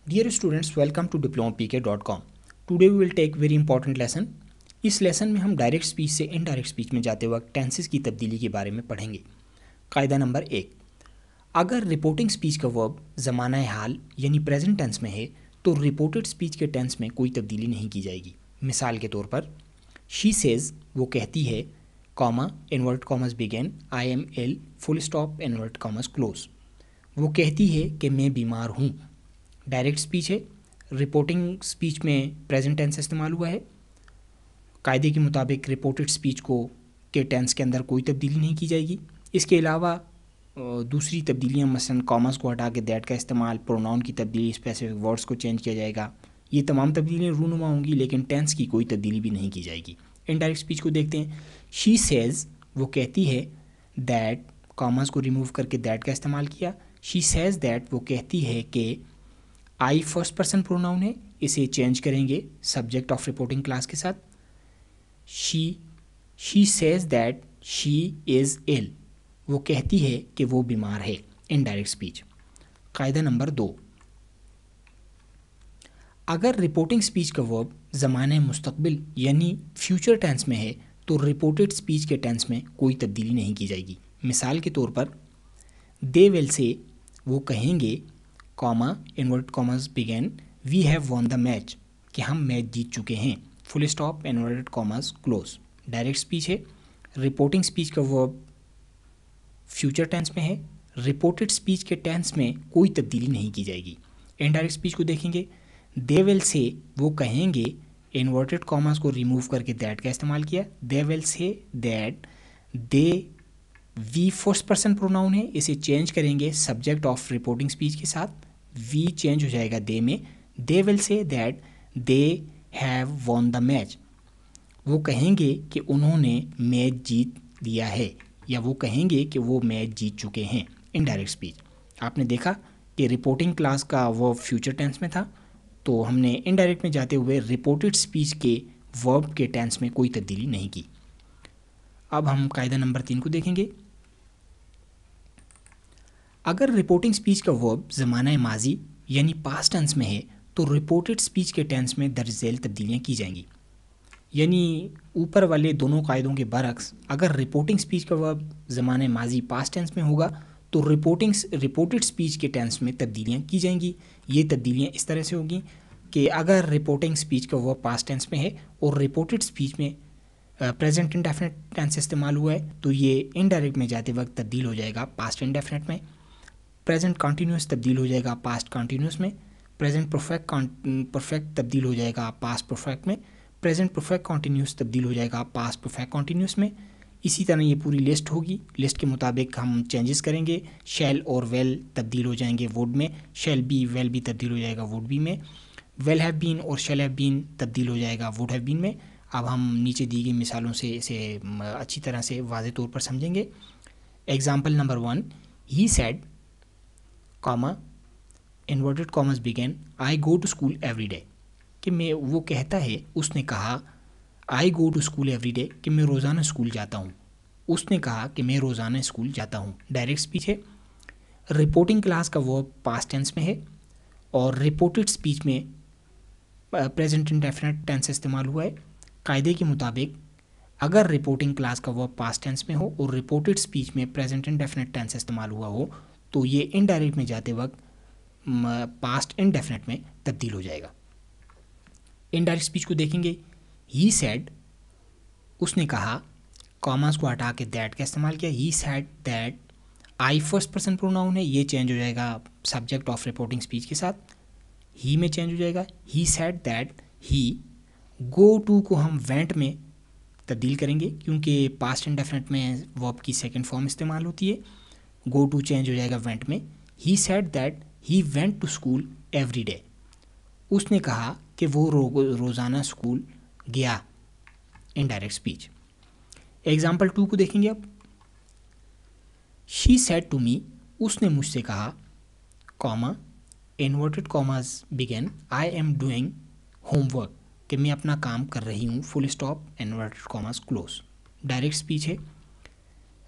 Dear students, welcome to diplomapk.com. Today we will take very important lesson. इस lesson में हम direct speech से indirect speech में जाते वक्त टेंसेस की तब्दीली के बारे में पढ़ेंगे। कायदा नंबर 1, अगर रिपोर्टिंग स्पीच का वर्ब ज़माना हाल यानी प्रेजेंट टेंस में है तो रिपोर्टेड स्पीच के टेंस में कोई तब्दीली नहीं की जाएगी। मिसाल के तौर पर शी सेज़ वो कहती है, comma invert commas begin I am ill full stop invert commas close. वो कहती है कि मैं बीमार हूँ। डायरेक्ट स्पीच है, रिपोर्टिंग स्पीच में प्रेजेंट टेंस इस्तेमाल हुआ है। कायदे के मुताबिक रिपोर्टेड स्पीच को के टेंस के अंदर कोई तब्दीली नहीं की जाएगी। इसके अलावा दूसरी तब्दीलियाँ मसलन कॉमर्स को हटा के दैट का इस्तेमाल, प्रोनाउन की तब्दीली, स्पेसिफिक वर्ड्स को चेंज किया जाएगा। ये तमाम तब्दीलियाँ रूनुमा होंगी, लेकिन टेंस की कोई तब्दीली भी नहीं की जाएगी। इनडायरेक्ट स्पीच को देखते हैं। शी सेज़ वो कहती है, दैट कॉमर्स को रिमूव करके दैट का इस्तेमाल किया। शी सेज़ दैट वो कहती है कि आई फर्स्ट पर्सन प्रोनाउन है, इसे चेंज करेंगे सब्जेक्ट ऑफ रिपोर्टिंग क्लास के साथ। She says that she is ill वो कहती है कि वो बीमार है। Indirect speech. कायदा नंबर 2, अगर रिपोर्टिंग स्पीच का वर्ब ज़माने मुस्तकबिल यानी फ्यूचर टेंस में है तो रिपोर्टेड स्पीच के टेंस में कोई तब्दीली नहीं की जाएगी। मिसाल के तौर पर दे विल से वो कहेंगे, comma invert commas begin we have won the match कि हम मैच जीत चुके हैं, full stop inverted commas close. Direct speech है, रिपोर्टिंग स्पीच का वर्ब फ्यूचर टेंस में है, रिपोर्टेड स्पीच के टेंस में कोई तब्दीली नहीं की जाएगी। इनडायरेक्ट स्पीच को देखेंगे। दे विल से वो कहेंगे, इन्वर्टेड कॉमर्स को रिमूव करके दैट का इस्तेमाल किया। They will say that they we first person pronoun है, इसे चेंज करेंगे सब्जेक्ट ऑफ रिपोर्टिंग स्पीच के साथ। वी चेंज हो जाएगा दे में। दे will say that they have won the match वो कहेंगे कि उन्होंने मैच जीत लिया है, या वो कहेंगे कि वो मैच जीत चुके हैं। Indirect speech. आपने देखा कि रिपोर्टिंग क्लास का वर्ब फ्यूचर टेंस में था, तो हमने इनडायरेक्ट में जाते हुए रिपोर्टेड स्पीच के वर्ब के टेंस में कोई तब्दीली नहीं की। अब हम कायदा नंबर 3 को देखेंगे। अगर रिपोर्टिंग स्पीच का वर्ब ज़माना माजी यानी पास्ट टेंस में है तो रिपोर्टेड स्पीच के टेंस में दर्ज झेल तब्दीलियाँ की जाएंगी। यानी ऊपर वाले दोनों कायदों के बरक्स, अगर रिपोर्टिंग स्पीच का वर्ब ज़माने माजी पास्ट टेंस में होगा तो रिपोर्टेड स्पीच के टेंस में तब्दीलियाँ की जाएंगी। ये तब्दीलियाँ इस तरह से होंगी कि अगर रिपोर्टिंग स्पीच का वर्ब पास्ट टेंस में है और रिपोर्टेड स्पीच में प्रेजेंट इंडेफिनिट टेंस इस्तेमाल हुआ है तो ये इनडायरेक्ट में जाते वक्त तब्दील हो जाएगा पास्ट इंडेफिनिट में। प्रेजेंट कॉन्टीन्यूस तब्दील हो जाएगा पास्ट कॉन्टीन्यूस में। प्रेजेंट परफेक्ट तब्दील हो जाएगा पास्ट परफेक्ट में। प्रेजेंट परफेक्ट कॉन्टीन्यूस तब्दील हो जाएगा पास्ट परफेक्ट कॉन्टीन्यूस में। इसी तरह ये पूरी लिस्ट होगी। लिस्ट के मुताबिक हम चेंजेस करेंगे। शैल और वेल तब्दील हो जाएंगे वुड में। शैल बी वेल भी तब्दील हो जाएगा वुड बी में। वेल हैव बीन और शैल हैव बीन तब्दील हो जाएगा वुड हैव बीन में। अब हम नीचे दी गई मिसालों से इसे अच्छी तरह से वाज़ेह तौर पर समझेंगे। Example number 1, he said, comma inverted commas begin I go to school every day कि मैं, वो कहता है, उसने कहा, I go to school every day कि मैं रोज़ाना स्कूल जाता हूँ। उसने कहा कि मैं रोज़ाना स्कूल जाता हूँ। डायरेक्ट स्पीच है, रिपोर्टिंग क्लास का वर्ब पास्ट टेंस में है और रिपोर्टेड स्पीच में प्रेजेंट इंडेफिनिट टेंस इस्तेमाल हुआ है। कायदे के मुताबिक अगर रिपोर्टिंग क्लास का वर्ब पास्ट टेंस में हो और रिपोर्टेड स्पीच में प्रेजेंट इंडेफिनिट टेंस इस्तेमाल हुआ हो तो ये इनडायरेक्ट में जाते वक्त पास्ट इंडेफिनिट में तब्दील हो जाएगा। इनडायरेक्ट स्पीच को देखेंगे। ही सेड उसने कहा, कॉमास को हटा के दैट का इस्तेमाल किया। ही said that I first person pronoun है, ये चेंज हो जाएगा सब्जेक्ट ऑफ रिपोर्टिंग स्पीच के साथ। ही में चेंज हो जाएगा। He said that he. Go to को हम वेंट में तब्दील करेंगे क्योंकि पास्ट इंडेफिनिट में वर्ब की सेकंड फॉर्म इस्तेमाल होती है। गो टू चेंज हो जाएगा वेंट में। He said that he went to school every day उसने कहा कि वो रोज़ाना स्कूल गया। Indirect speech. एग्जाम्पल 2 को देखेंगे अब। शी सेड टू मी उसने मुझसे कहा, comma inverted commas begin I am doing homework कि मैं अपना काम कर रही हूँ, full stop inverted commas close. Direct speech है,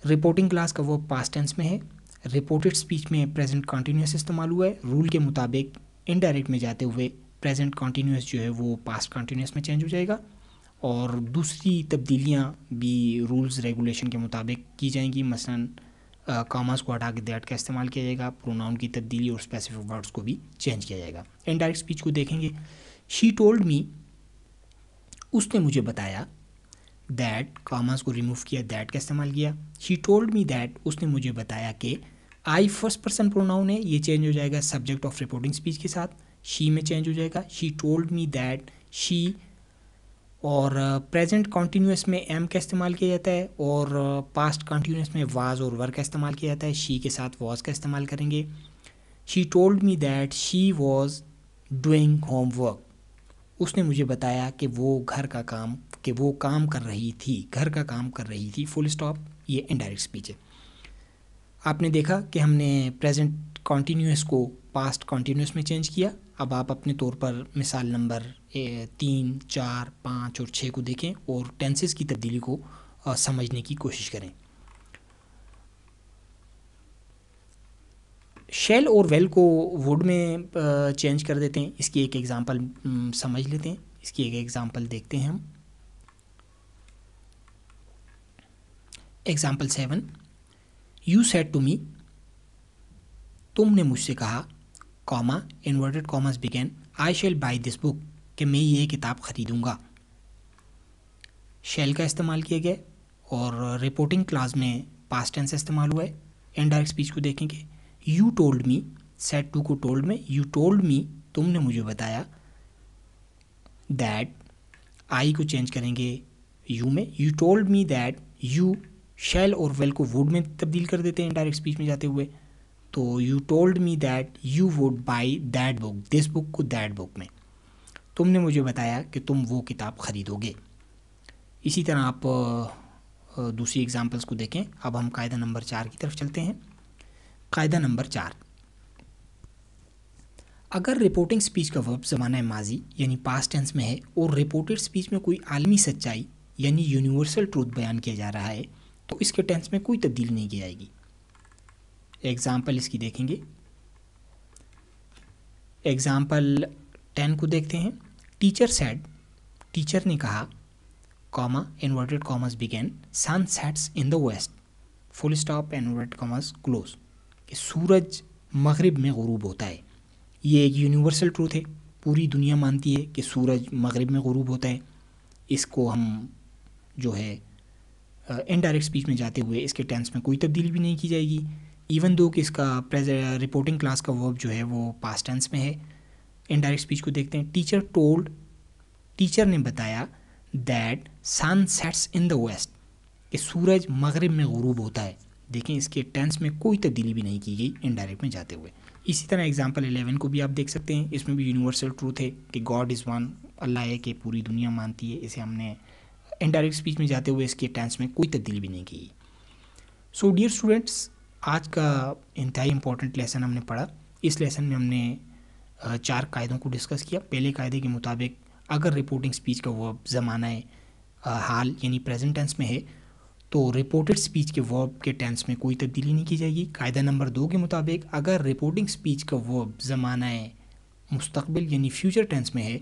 रिपोर्टिंग क्लास का वो पास्ट टेंस में है। रिपोर्टेड स्पीच में प्रेजेंट कॉन्टीन्यूस इस्तेमाल हुआ है। रूल के मुताबिक انڈائریکٹ میں جاتے ہوئے پریزنٹ کنٹینیوس جو ہے وہ پاسٹ کنٹینیوس میں چینج ہو جائے گا، اور دوسری تبدیلیاں بھی رولز ریگولیشن کے مطابق کی جائیں گی، مثلاً کاماز کو ہٹا کے دیٹ کا استعمال کیا جائے گا، پروناؤن کی تبدیلی اور اسپیسیفک ورڈز کو بھی چینج کیا جائے گا۔ انڈائریکٹ اسپیچ کو دیکھیں گے، شی ٹولڈ می، اس نے مجھے بتایا، دیٹ کاماز کو ریموو کیا، دیٹ کا استعمال کیا، شی ٹولڈ می دیٹ، اس نے مجھے بتایا کہ آئی فرسٹ پرسن پروناؤن ہے، یہ چینج ہو جائے گا سبجیکٹ آف رپورٹنگ اسپیچ کے ساتھ، شی میں چینج ہو جائے گا، شی ٹولڈ می دیٹ شی، اور پریزنٹ کنٹینیوس میں ایم کا استعمال کیا جاتا ہے، اور پاسٹ کنٹینیوس میں واز اور ور کا استعمال کیا جاتا ہے، شی کے ساتھ واز کا استعمال کریں گے۔ She told me that she was doing homework, اس نے مجھے بتایا کہ وہ کام کر رہی تھی، گھر کا کام کر رہی تھی، فل اسٹاپ۔ یہ انڈائریکٹ اسپیچ ہے۔ آپ نے دیکھا کہ ہم نے پریزنٹ کنٹینیوس کو پاسٹ کنٹینیوس میں چینج کیا۔ اب آپ اپنے طور پر مثال نمبر 3، 4، 5 اور 6 کو دیکھیں اور ٹینسز کی تبدیلی کو سمجھنے کی کوشش کریں۔ شیل اور ویل کو ووڈ میں چینج کر دیتے ہیں۔ اس کی ایک ایگزامپل سمجھ لیتے ہیں، اس کی ایک ایگزامپل دیکھتے ہیں ہم۔ Example 7، you said to me, تم نے مجھ سے کہا، comma inverted commas begin, I shall buy this book, کہ میں یہ کتاب خریدوں گا۔ شیل کا استعمال کیا گیا اور رپورٹنگ کلاس میں پاسٹ ٹینس استعمال ہوا ہے۔ انڈائریکٹ اسپیچ کو دیکھیں گے، you told me, said to کو ٹولڈ میں، یو ٹولڈ می، تم نے مجھے بتایا، دیٹ آئی کو چینج کریں گے یو میں، you told me that you, shell اور ویل کو ووڈ میں تبدیل کر دیتے ہیں انڈائریکٹ اسپیچ میں جاتے ہوئے، تو you told me that you would buy that book, this book کو دیٹ بک میں، تم نے مجھے بتایا کہ تم وہ کتاب خریدو گے۔ اسی طرح آپ دوسری ایگزامپلس کو دیکھیں۔ اب ہم قاعدہ نمبر 4 کی طرف چلتے ہیں۔ قاعدہ نمبر 4، اگر رپورٹنگ سپیچ کا ورب زمانہ ماضی یعنی پاسٹ ٹینس میں ہے اور رپورٹڈ سپیچ میں کوئی عالمی سچائی یعنی یونیورسل ٹروتھ بیان کیا جا رہا ہے تو اس کے ٹینس میں کوئی تبدیلی نہیں کی جائے گی۔ ایگزامپل اس کی دیکھیں گے۔ ایگزامپل 10 کو دیکھتے ہیں۔ ٹیچر سیڈ، ٹیچر نے کہا، comma inverted commas begin, sun sets in the west, full stop inverted commas close, کہ سورج مغرب میں غروب ہوتا ہے۔ یہ ایک یونیورسل ٹروتھ ہے، پوری دنیا مانتی ہے کہ سورج مغرب میں غروب ہوتا ہے۔ اس کو ہم جو ہے انڈائریکٹ اسپیچ میں جاتے ہوئے اس کے ٹینس میں کوئی تبدیلی بھی نہیں کی جائے گی، ایون دو کہ اس کا رپورٹنگ کلاس کا ورب جو ہے وہ پاسٹ ٹینس میں ہے۔ انڈائریکٹ اسپیچ کو دیکھتے ہیں۔ ٹیچر ٹولڈ، ٹیچر نے بتایا، that sun sets in the west, کہ سورج مغرب میں غروب ہوتا ہے۔ دیکھیں اس کے ٹینس میں کوئی تبدیلی بھی نہیں کی گئی انڈائریکٹ میں جاتے ہوئے۔ اسی طرح ایگزامپل 11 کو بھی آپ دیکھ سکتے ہیں، اس میں بھی یونیورسل ٹروتھ ہے کہ گاڈ از ون، اللہ ہے کہ پوری دنیا مانتی ہے۔ اسے ہم نے انڈائریکٹ اسپیچ میں جاتے ہوئے اس کے ٹینس میں کوئی تبدیلی بھی نہیں کی۔ سو ڈیئر اسٹوڈنٹس، آج کا انتہائی امپورٹنٹ لیسن ہم نے پڑھا۔ اس لیسن میں ہم نے 4 قاعدوں کو ڈسکس کیا۔ پہلے قاعدے کے مطابق اگر رپورٹنگ اسپیچ کا ورب زمانہ حال یعنی پریزنٹ ٹینس میں ہے تو رپورٹڈ اسپیچ کے ورب کے ٹینس میں کوئی تبدیلی نہیں کی جائے گی۔ قاعدہ نمبر 2 کے مطابق اگر رپورٹنگ اسپیچ کا ورب زمانہ مستقبل یعنی فیوچر ٹینس میں ہے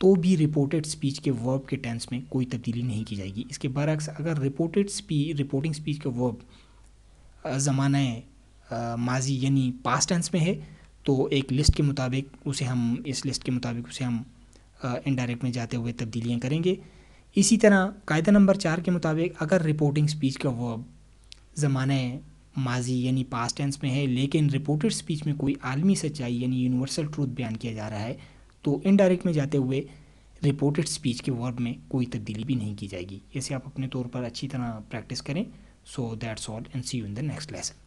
تو بھی رپورٹڈ اسپیچ کے ورب کے ٹینس میں کوئی تبدیلی نہیں کی جائے گی۔ اس کے برعکس اگر رپورٹنگ اسپیچ کا ورب زمانہ ماضی یعنی پاسٹ ٹینس میں ہے تو ایک لسٹ کے مطابق اسے ہم انڈائریکٹ میں جاتے ہوئے تبدیلیاں کریں گے۔ اسی طرح قاعدہ نمبر 4 کے مطابق اگر رپورٹنگ اسپیچ کا ورب زمانہ ماضی یعنی پاسٹ ٹینس میں ہے لیکن رپورٹڈ اسپیچ میں کوئی عالمی سچائی یعنی یونیورسل ٹروتھ بیان کیا جا رہا ہے تو انڈائریکٹ میں جاتے ہوئے رپورٹڈ اسپیچ کے ورب میں کوئی تبدیلی بھی نہیں کی جائے گی۔ اسے آپ اپنے طور پر اچھی طرح پریکٹس کریں۔ So that's all and see you in the next lesson.